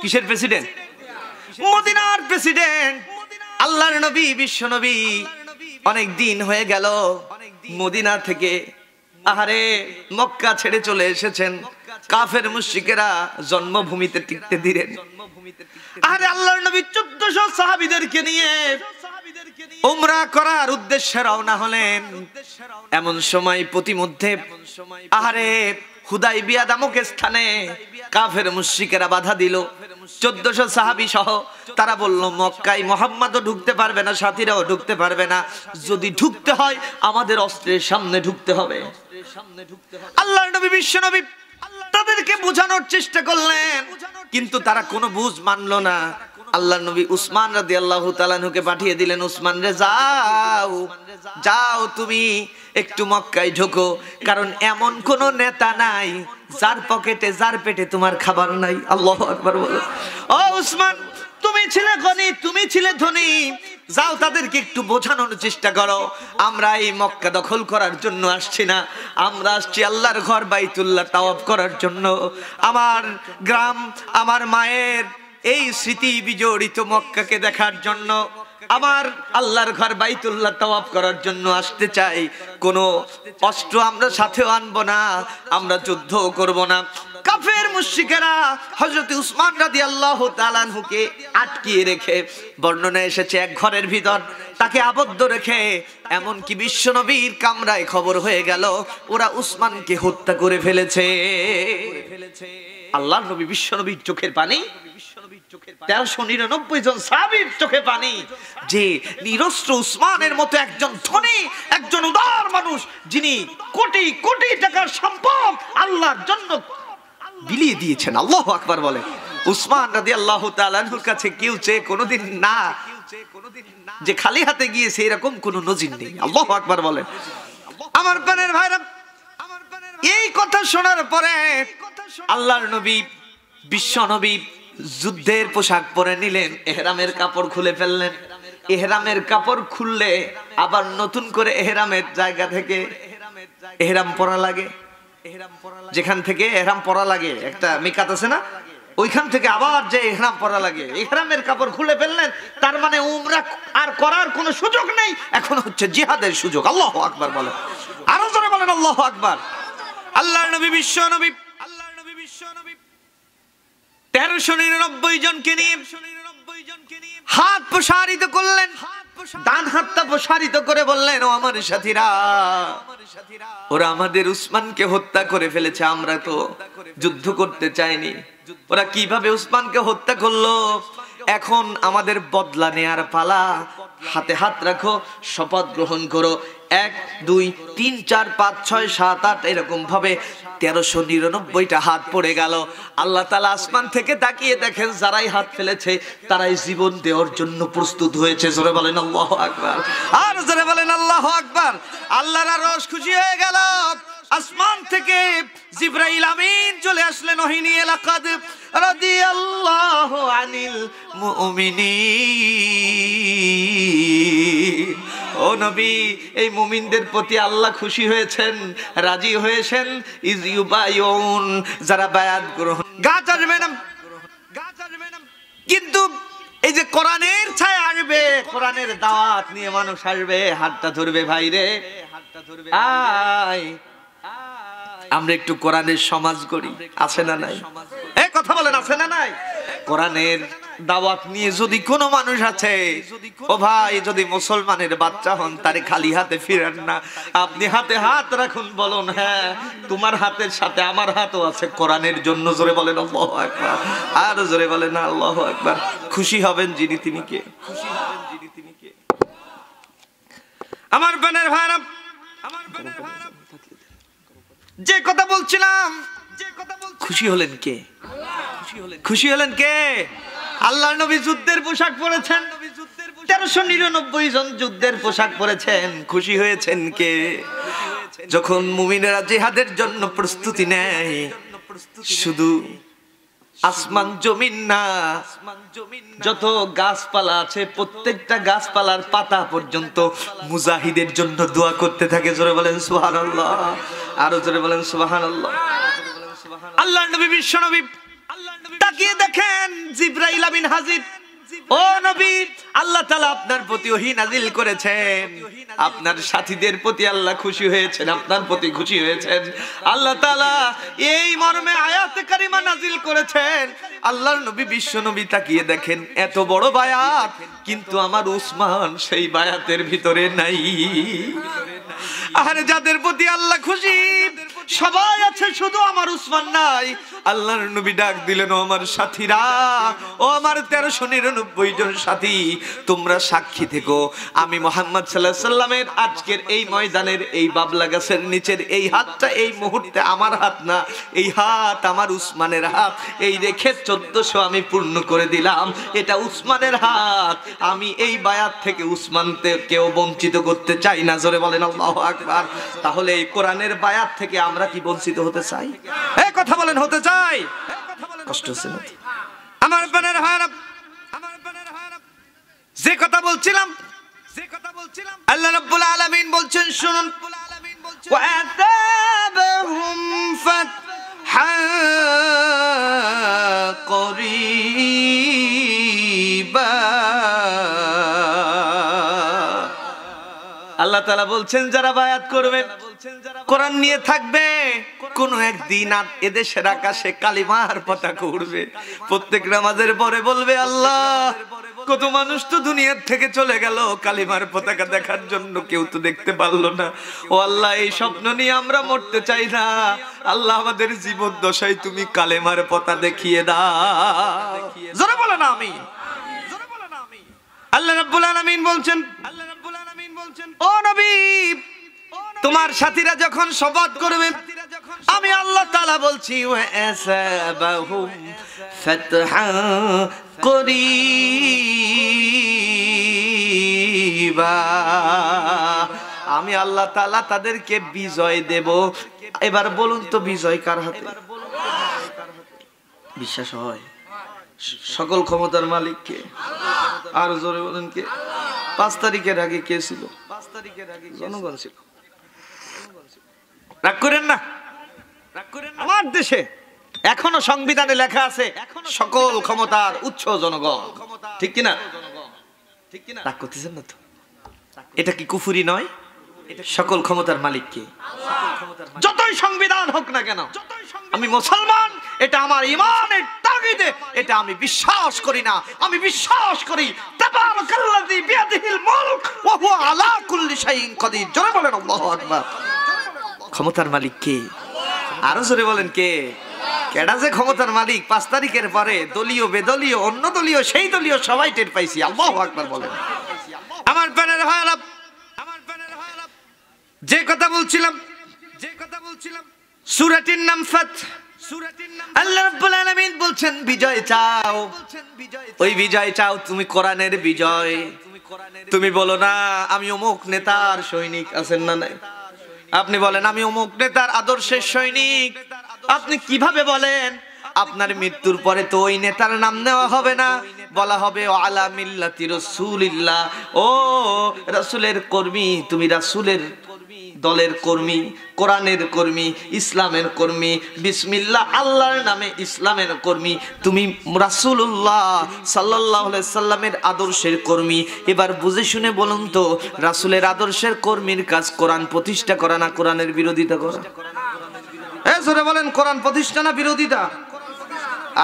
কিসের প্রেসিডেন্ট? মদিনার প্রেসিডেন্ট। আল্লাহর নবী, বিশ্ব নবী অনেক দিন হয়ে গেল মদিনা থেকে আহারে মক্কা ছেড়ে চলে এসেছেন। কাফের মুশরিকেরা জন্মভূমিতে টিকতে দিলেন। আরে আল্লাহর নবী 1400 সাহাবীদেরকে নিয়ে উমরা করার উদ্দেশ্যে রওনা হলেন। এমন সময় প্রতিমধ্যে আহারে হুদাইবিয়া নামক স্থানে কাফের মুশরিকেরা বাধা দিল। 1400 সাহাবী সহ তারা বলল মক্কায় মুহাম্মদও ঢুকতে পারবে না, সাথীরাও ঢুকতে পারবে না। যদি ঢুকতে হয় আমাদের অস্ত্রের সামনে ঢুকতে হবে। আল্লাহর নবী, বিশ্ব নবী তাদেরকে বোঝানোর চেষ্টা করলেন, কিন্তু তারা কোনো বুঝ মানলো না। আল্লাহর নবী উসমান রাদিয়াল্লাহু তাআলা আনহুকে পাঠিয়ে দিলেন, উসমান রে যাও, যাও তুমি একটু মক্কায় ঢোকো, কারণ এমন কোন নেতা নাই যার পকেটে, যার পেটে তোমার খাবার নাই। আল্লাহু আকবার বলো। ও উসমান, তুমি ছিলে গনি, তুমি ছিলে ধনী, যাও তাদেরকে একটু বোঝানোর চেষ্টা করো। আমরা এই মক্কা দখল করার জন্য আসছি না, আমরা আসছি আল্লাহর ঘর বাইতুল্লাহ তাওয়াফ করার জন্য। আমার গ্রাম, আমার মায়ের এই স্মৃতি বিজড়িত মক্কাকে দেখার জন্য, আমার আল্লাহর ঘর বাইতুল্লাহ তাওয়াফ করার জন্য আসতে চাই। কোনো অস্ত্র আমরা সাথেও আনবো না, আমরা যুদ্ধও করব না। কাফের মুশরিকেরা হযরত উসমান রাদিয়াল্লাহু তাআলা আনহুকে আটকিয়ে রেখে, বর্ণনা এসেছে এক ঘরের ভিতর তাকে আবদ্ধ রেখে, এমন কি বিশ্বনবীর কামরায় খবর হয়ে গেল ওরা উসমানকে হত্যা করে ফেলেছে। আল্লাহর নবী, বিশ্বনবীর চোখের পানি, 1399 জন সাহাবীর চোখে পানি, যে নিরস্ত্র উসমানের মতো একজন ধনী, একজন উদার মানুষ, যিনি কোটি কোটি টাকার সম্পদ আল্লাহর জন্য বিলিয়ে দিয়েছেন। আল্লাহু আকবার বলে। উসমান রাদিয়াল্লাহু তাআলা আনহুর কাছে কেউ চেয়ে কোনোদিন না যে খালি হাতে গিয়েছে, এরকম কোন নজির নেই। আল্লাহু আকবার বলেন। আমার প্রাণের ভাইরা, এই কথা শোনার পরে আল্লাহর নবী, বিশ্ব নবী যুদ্ধের পোশাক পরে নিলেন, ইহরামের কাপড় খুলে ফেললেন। ইহরামের কাপড় খুললে আবার নতুন করে ইহরামের জায়গা থেকে ইহরাম পরা লাগে। যেখান থেকে ইহরাম পরা লাগে, একটা মিকাত আছে না, ওইখান থেকে আবার যে ইহরাম পরা লাগে, ইহরামের কাপড় খুলে ফেললেন, তার মানে উমরা আর করার কোনো সুযোগ নেই, এখন হচ্ছে জিহাদের সুযোগ। আল্লাহু আকবার বলেন, আরো জোরে বলেন আল্লাহু আকবার। আল্লাহর নবী বিশ্ব নবী 1399 জনকে নিয়ে হাত প্রসারিত করলেন, ডান হাতটা প্রসারিত করে বললেন, ও আমার সাথীরা, ওরা আমাদের উসমানকে হত্যা করে ফেলেছে, আমরা তো যুদ্ধ করতে চাইনি, ওরা কিভাবে উসমানকে হত্যা করলো, এখন আমাদের বদলা নেয়ার পালা, হাতে হাত রাখো, শপথ গ্রহণ করো, 1 2 3 4 5 6 7 8 এরকম ভাবে 1399টা হাত পড়ে গেল। আল্লাহ তাআলা আসমান থেকে তাকিয়ে দেখেন, যারাই হাত ফেলেছে তারাই জীবন দেওয়ার জন্য প্রস্তুত হয়েছে। জোরে বলেন আল্লাহু আকবার, আর জোরে বলেন আল্লাহু আকবার। আল্লাহর আরশ খুশি হয়ে গেল, আসমান থেকে জিবরাইল আমিন চলে আসলেন, ওহী নিয়ে, লাকাদ রাদিয়াল্লাহু আনিল মুমিনিন। ও নবী, এই মুমিনদের প্রতি আল্লাহ খুশি হয়েছেন, রাজি হয়েছেন। ইজ ইউবাইউন, যারা বায়াত গ্রহণ, গাছ আসবে না, কিন্তু এই যে কোরআনের ছায়া আসবে, কোরআনের দাওয়াত নিয়ে মানুষ আসবে, হাতটা ধরবে, ভাই রে আয় আমরা একটু কোরআনের সমাজ করি, আছে না নাই? এই কথা বলেন, আছে না নাই? কোরআনের দাওয়াত নিয়ে যদি কোনো মানুষ আছে, ও ভাই, যদি মুসলমানের বাচ্চা হন, তারে খালি হাতে ফিরেন না, আপনি হাতে হাত রাখুন, বলুন, হ্যাঁ, তোমার হাতের সাথে আমার হাতও আছে কোরআনের জন্য। জোরে বলেন আল্লাহু আকবার, আর জোরে বলেন আল্লাহু আকবার। খুশি হবেন যিনি তিনি কে? আমার বোনের ভাইরা, যে কথা বলছিলাম, খুশি হলেন কে? খুশি হলেন কে? আল্লাহর নবী যুদ্ধের পোশাক পরেছেন, 1399 জন যুদ্ধের পোশাক পরেছেন, খুশি হয়েছেন কে? যখন মুমিনেরা জিহাদের জন্য প্রস্তুতি নেয়, শুধু আসমান জমিন না, যত গাছপালা আছে প্রত্যেকটা গাছপালার পাতা পর্যন্ত মুজাহিদের জন্য দোয়া করতে থাকে। জোরে বলেন সুবহানাল্লাহ, আরো জোরে বলেন সুবহানাল্লাহ। আল্লাহর নবী বিশ্ব নবী তাকিয়ে দেখেন, জিবরাইল আমিন হাজির। ও নবী, আল্লাহ তাআলা আপনার প্রতি ওহী নাজিল করেছেন, আপনার সাথীদের প্রতি আল্লাহ খুশি হয়েছেন, আপনার প্রতি খুশি হয়েছেন। আল্লাহ তাআলা এই মর্মে আয়াতে কারিমা নাজিল করেছেন। আল্লাহর নবী বিশ্ব নবী তাকিয়ে দেখেন, এত বড় বায়াত, কিন্তু আমার উসমান সেই বায়াতের ভিতরে নাই। আরে যাদের প্রতি আল্লাহ খুশি সবাই আছে, শুধু আমার উসমান নাই। আল্লাহর নবী ডাক দিলেন, ও আমার সাথীরা, ও আমার 1399 জন সাথী, তোমরা সাক্ষী থেকো, আমি মুহাম্মদ সাল্লাল্লাহু আলাইহি সাল্লামের আজকের এই ময়দানের এই বাবলা গাছের নিচের এই হাতটা এই মুহূর্তে আমার হাত না, এই হাত আমার উসমানের হাত। এই রেখে 1400 আমি পূর্ণ করে দিলাম, এটা উসমানের হাত। আমি এই বায়াত থেকে উসমানকে কেউ বঞ্চিত করতে চাই না। জোরে বলেন আল্লাহু আকবার। তাহলে এই কোরআনের বায়াত থেকে আমরা কি বঞ্চিত হতে চাই? এই কথা বলেন, হতে চাই? কষ্ট হচ্ছে না? আমার বোনের ভাইরা, যে কথা বলছিলাম, আল্লাহ রাব্বুল আলামিন বলছেন, শুনুন, ওয়া আতাবাহুম ফাতহান করিবা। আল্লাহ তাআলা বলছেন, যারা বায়াত করবে, কোরআন নিয়ে থাকবে, কোন একদিন এদেশের আকাশে কালিমার পতাকা উড়বে। প্রত্যেক নামাজের পরে বলবে, আল্লাহ, কত মানুষ তো দুনিয়ার থেকে চলে গেল কালিমার পতাকা দেখার জন্য, কেউ তো দেখতে পারলো না। ও আল্লাহ, এই স্বপ্ন নিয়ে আমরা মরতে চাই না। আল্লাহ, আমাদের জীবদ্দশায় তুমি কালেমার পতাকা দেখিয়ে দাও। জোরে বলো না আমি। আল্লাহ রাব্বুল আলামিন বলছেন, ও নবী, তোমার সাথীরা যখন শপথ করবে, আমি আল্লাহ তাআলা বলছি, ওয়া আসাবাহুম ফাতহান করিবা, আমি আল্লাহ তাআলা তাদেরকে বিজয় দেব। এবার বলুন তো, বিজয় কার হাতে? বিশ্বাস হয়? সকল ক্ষমতার মালিক কে? আর জোরে বলেন কে? 5 তারিখের আগে কে ছিল? 5 তারিখের আগে জনগণ ছিল। রাগ করেন না, রাগ করেন না। আমার দেশে এখনো সংবিধানে লেখা আছে সকল ক্ষমতার উৎস জনগণ, ঠিক কিনা? রাগ করতেছেন না তো? এটা কি কুফরি নয়? সকল ক্ষমতার মালিক কে? যতই সংবিধান হোক না কেন, আমি মুসলমান, এটা আমার ঈমানের তাগিদে, এটা আমি বিশ্বাস করি না। আমি বিশ্বাস করি তাবারাকাল্লাযী বিয়াদিহিল মুলক ওয়া হুয়া আলা কুল্লি শাইইন কাদির। জোরে বলেন আল্লাহু আকবার। ক্ষমতার মালিক কে? আরো জোরে বলেন কে? কেডা যে ক্ষমতার মালিক 5 তারিখের পরে দলীয় বেদলীয় অন্য দলীয় সেই দলীয় সবাই টের পাইছি। আল্লাহু আকবার বলেন। আমার প্রাণের ভাইরা, যে কথা বলছিলাম সূরাটির নাম ফাত। আল্লাহ রাব্বুল আলামিন বলছেন বিজয় চাও, ওই বিজয় চাও তুমি কোরআনের বিজয়। তুমি বলো না আমি অমুক নেতার সৈনিক, আছেন না নাই? আপনি বলেন আমি অমুক নেতার আদর্শের সৈনিক। আপনি কিভাবে বলেন? আপনার মৃত্যুর পরে তো ওই নেতার নাম নেওয়া হবে না, বলা হবে আলা মিল্লাতি রাসূলিল্লাহ। ও রাসূলের কর্মী, তুমি রাসূলের দলের কর্মী, কোরআনের কর্মী, ইসলামের কর্মী, বিসমিল্লাহ আল্লাহর নামে ইসলামের কর্মী, তুমি রাসূলুল্লাহ সাল্লাল্লাহু আলাইহি সাল্লামের আদর্শের কর্মী। এবার বুঝে শুনে বলুন তো, রাসূলের আদর্শের কর্মীর কাজ কোরআন প্রতিষ্ঠা করা না কোরআনের বিরোধিতা করা? জোরে বলেন, কোরআন প্রতিষ্ঠা না বিরোধিতা?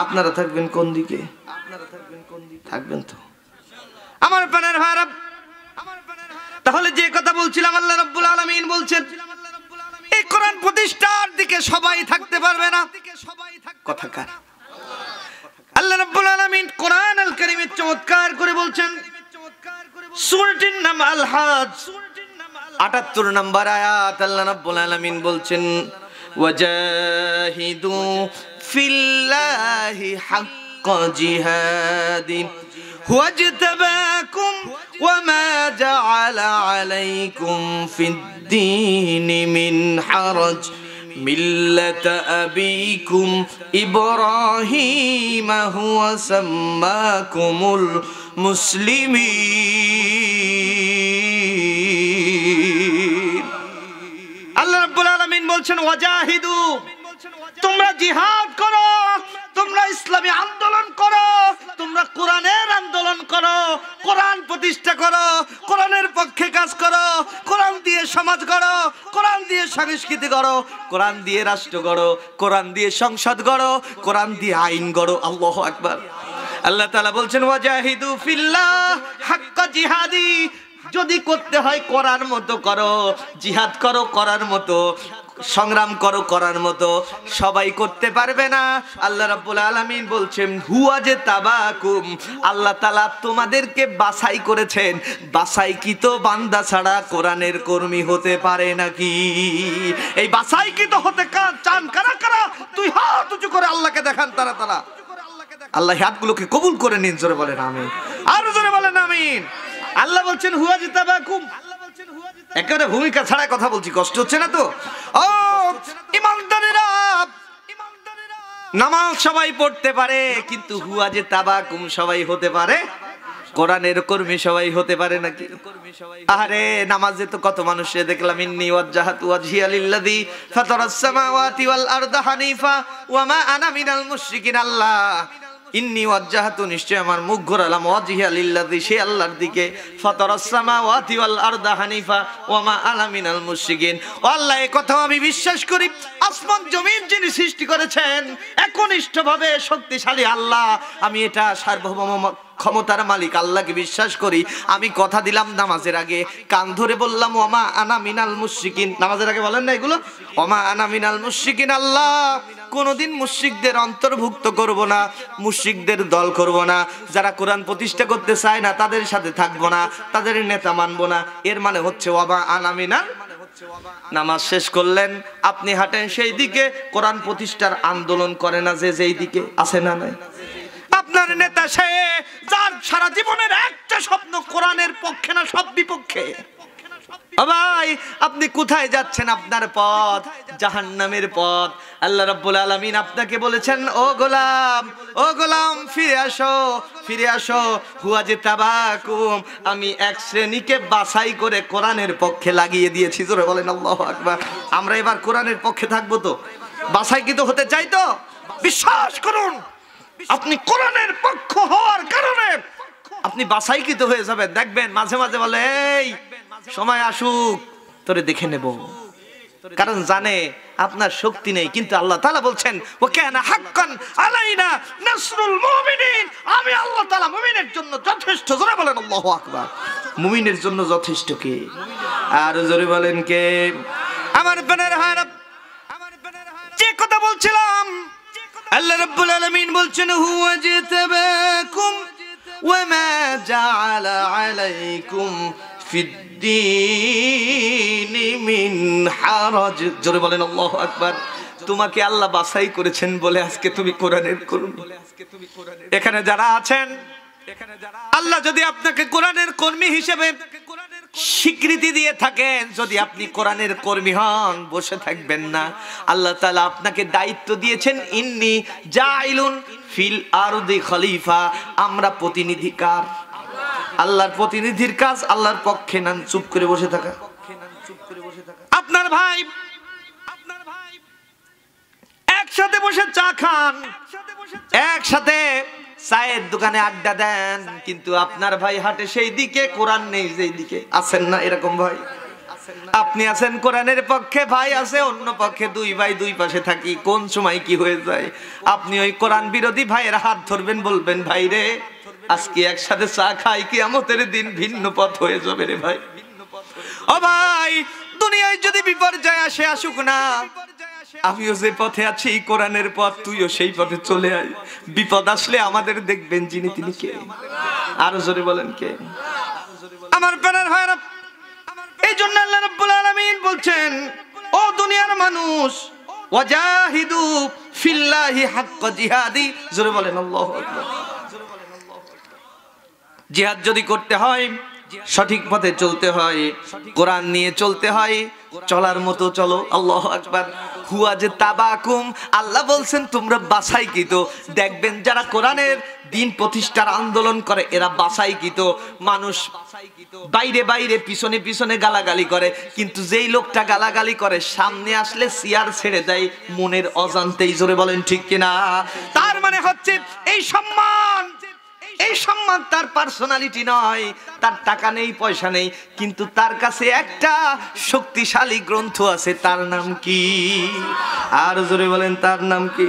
আপনারা থাকবেন কোন দিকে? থাকবেন তো আমার প্রাণের ভাইরা। তাহলে যে কথা বলছিলাম, আল্লাহ রাব্বুল আলামিন বলছেন এই কোরআন প্রতিষ্ঠার দিকে সবাই থাকতে পারবে না। কথা কার? আল্লাহ রাব্বুল আলামিন কোরআন আল কারীমে চমৎকার করে বলছেন, সূরাটির নাম আল হজ, ৭৮ নম্বর আয়াত। আল্লাহ রাব্বুল আলামিন বলছেন ওয়াজাহিদু ফিল্লাহি হাক্কা জিহাদি ওয়াজতাবাকুম ওয়ামা জাআলা আলাইকুম ফিদ-দীনি মিন হারাজ মিল্লাতা আবিকুম ইব্রাহিম হুয়া সাম্মাকুমুল মুসলিমিন। আল্লাহ রাব্বুল আলামিন বলছেন ওয়াজাহিদু, তোমরা জিহাদ করো, তোমরা ইসলামী আন্দোলন করো, তোমরা কোরআনের আন্দোলন করো, কোরআন প্রতিষ্ঠা করো, কোরআনের পক্ষে কাজ করো, কোরআন দিয়ে সমাজ গড়ো, কোরআন দিয়ে সংস্কৃতি গড়ো, কোরআন দিয়ে রাষ্ট্র গড়ো, কোরআন দিয়ে সংসদ গড়ো, কোরআন দিয়ে আইন গড়ো। আল্লাহু আকবার। আল্লাহ তাআলা বলছেন ওয়াজাহিদু ফিল্লাহ হাক্কা জিহাদি, যদি করতে হয় করার মতো করো, জিহাদ করো করার মতো, সংগ্রাম করো করার মতো। সবাই করতে পারবে না। আল্লাহ রাব্বুল আলামিন বলছেন হুয়া যে তাবাকুম, আল্লাহ তাআলা তোমাদেরকে বাছাই করেছেন। বাছাইকৃত বান্দা ছাড়া কোরআনের কর্মী হতে পারে নাকি? এই বাছাইকৃত হতে চান কারা কারা? তুই হাত উঁচু করে আল্লাহকে দেখান তারা তারা। আল্লাহ হাতগুলোকে কবুল করে নিন। জোরে বলেন আমিন। আরো জোরে বলেন আমিন। আল্লাহ বলছেন হুয়া যে তাবাকুম, একেবারে ভূমিকা ছাড়া কথা বলছি, কষ্ট হচ্ছে না তো? ও ইমানদারেরা, নামাজ সবাই পড়তে পারে, কিন্তু হুয়া যে তাবাকুম সবাই হতে পারে? কোরআনের কর্মী সবাই হতে পারে নাকি? আরে নামাজে তো কত মানুষে দেখলাম ইন্নী ওয়াজ্জাহাতু ওয়াজহিয়া লিল্লাযী ফাতারাস সামাওয়াতি ওয়াল আরদা হানিফা ওয়া মা আনা মিনাল মুশরিকিন। আল্লাহ ইন্নী ওয়াজ্জাহাতু, নিশ্চয় আমার মুখ ঘোরালাম, ওয়াজহিয়া লিল্লাযী, সে আল্লাহর দিকে, ফাতারাস সামাওয়াতি ওয়াল আরদা হানিফা ওয়া মা আনা মিনাল মুশরিকিন। ও আল্লাহ, এই কথা আমি বিশ্বাস করি, আসমান জমিন যিনি সৃষ্টি করেছেন একনিষ্ঠভাবে শক্তিশালী আল্লাহ, আমি এটা সার্বভৌম ক্ষমতার মালিক আল্লাহকে বিশ্বাস করি। আমি কথা দিলাম নামাজের আগে কান ধরে বললাম ওমা আনা মিনাল মুশরিকিন। নামাজের আগে বলেন না এগুলো? ওমা আনা মিনাল মুশরিকিন। আল্লাহ কোনোদিন মুশরিকদের অন্তর্ভুক্ত করব না, মুশরিকদের দল করব না, যারা কোরআন প্রতিষ্ঠা করতে চায় না তাদের সাথে থাকবো না, তাদের নেতা মানবো না। এর মানে হচ্ছে ওমা আনা মিনাল। নামাজ শেষ করলেন, আপনি হাঁটেন সেই দিকে, কোরআন প্রতিষ্ঠার আন্দোলন করে না যে যেই দিকে, আছে না নাই? আপনার নেতা সে যার সারা জীবনের একটা স্বপ্ন কোরআনের পক্ষে না সব বিপক্ষে। ভাই আপনি কোথায় যাচ্ছেন? আপনার পথ জাহান্নামের পথ। আল্লাহ রাব্বুল আলামিন আপনাকে বলেছেন ও গোলাম, ও গোলাম ফিরে আসো, ফিরে আসো। হুয়া যে তাবাকুম, আমি এক শ্রেণীকে বাছাই করে কোরআনের পক্ষে লাগিয়ে দিয়েছি। জোরে বলেন আল্লাহু আকবার। আমরা এবার কোরআনের পক্ষে থাকবো তো? বাছাইকৃত হতে চাই তো বিশ্বাস করুন আপনি কোরআনের পক্ষ হওয়ার কারণে আপনি বাছাইকৃত হয়ে যাবেন। দেখবেন মাঝে মাঝে বলে এই সময় আসুক তোরে দেখে নেব, কারণ জানে আপনার শক্তি নেই। কিন্তু আল্লাহ তাআলা বলছেন ওয়া কানা হাক্কান আলাইনা নাসরুল মুমিনিন, আমি আল্লাহ তাআলা মুমিনের জন্য যথেষ্ট। জোরে বলেন আল্লাহু আকবার। মুমিনের জন্য যথেষ্ট কে? আর জোরে বলেন কে? আমার প্রাণের ভাইরা, যে কথা বলছিলাম আল্লাহ রাব্বুল আলামিন বলছেন হুয়া জিতাবাকুম ওয়া মা জাআলা আলাইকুম ফিদ্দীনি মিন হারাজ। জোরে বলেন আল্লাহু আকবার। তোমাকে আল্লাহ বাছাই করেছেন বলে আজকে তুমি কোরআনের কর্মী। এখানে যারা আছেন, আল্লাহ যদি আপনাকে কোরআনের কর্মী হিসেবে স্বীকৃতি দিয়ে থাকেন, যদি আপনি কোরআনের কর্মী হন বসে থাকবেন না। আল্লাহ তাআলা আপনাকে দায়িত্ব দিয়েছেন ইন্নী জাইলুন ফিল আরদি খলিফা। আমরা প্রতিনিধি কার? আল্লাহর প্রতিনিধির কাজ আল্লাহর পক্ষে না চুপ করে বসে থাকা। আপনার ভাই একসাথে বসে চা খান, একসাথে চায়ের দোকানে আড্ডা দেন, কিন্তু আপনার ভাই হাটে সেই দিকে, কোরআন নেই যেই দিকে। আছেন না এরকম ভাই? আপনি আছেন কোরআনের পক্ষে, ভাই আছে অন্য পক্ষে, দুই ভাই দুই পাশে থাকি। কোন সময় কি হয়ে যায়? আপনি ওই কোরআন বিরোধী ভাইয়ের হাত ধরবেন, বলবেন ভাই রে আজকে একসাথে চা খাই, কিয়ামতের দিন ভিন্ন পথ হয়ে যাবে রে ভাই। ও ভাই, দুনিয়ায় যদি বিপর্যয় আসে আসুক না, আমিও যে পথে আছি কোরআনের পথ, তুইও সেই পথে চলে আয়। বিপদ আসলে আমাদের দেখবেন যিনি, তিনি কে? আরো জোরে বলেন কে? আমার প্রাণের ভাইরা, এই জন্য আল্লাহ রাব্বুল আলামিন বলছেন ও দুনিয়ার মানুষ ওয়াজাহিদু ফিল্লাহি হাক্কা জিহাদি। জোরে বলেন আল্লাহু আকবার। জিহাদ যদি করতে হয়, সঠিক পথে চলতে হয়, কোরআন নিয়ে চলতে হয়, চলার মতো চলো। আল্লাহু আকবার। হুয়া যে তাবাকুম, আল্লাহ বলছেন তোমরা বাছাইকৃত। দেখবেন যারা কোরআনের দিন প্রতিষ্ঠার আন্দোলন করে এরা বাছাইকৃত মানুষ। বাইরে বাইরে পিছনে পিছনে গালাগালি করে, কিন্তু যেই লোকটা গালাগালি করে সামনে আসলে চেয়ার ছেড়ে দেয় মনের অজান্তেই। জোরে বলেন ঠিক কিনা? তার মানে হচ্ছে এই সম্মান তার পার্সোনালিটি নয়, তার টাকা নেই পয়সা নেই, কিন্তু তার কাছে একটা শক্তিশালী গ্রন্থ আছে। তার নাম কি? আর জোরে বলেন তার নাম কি?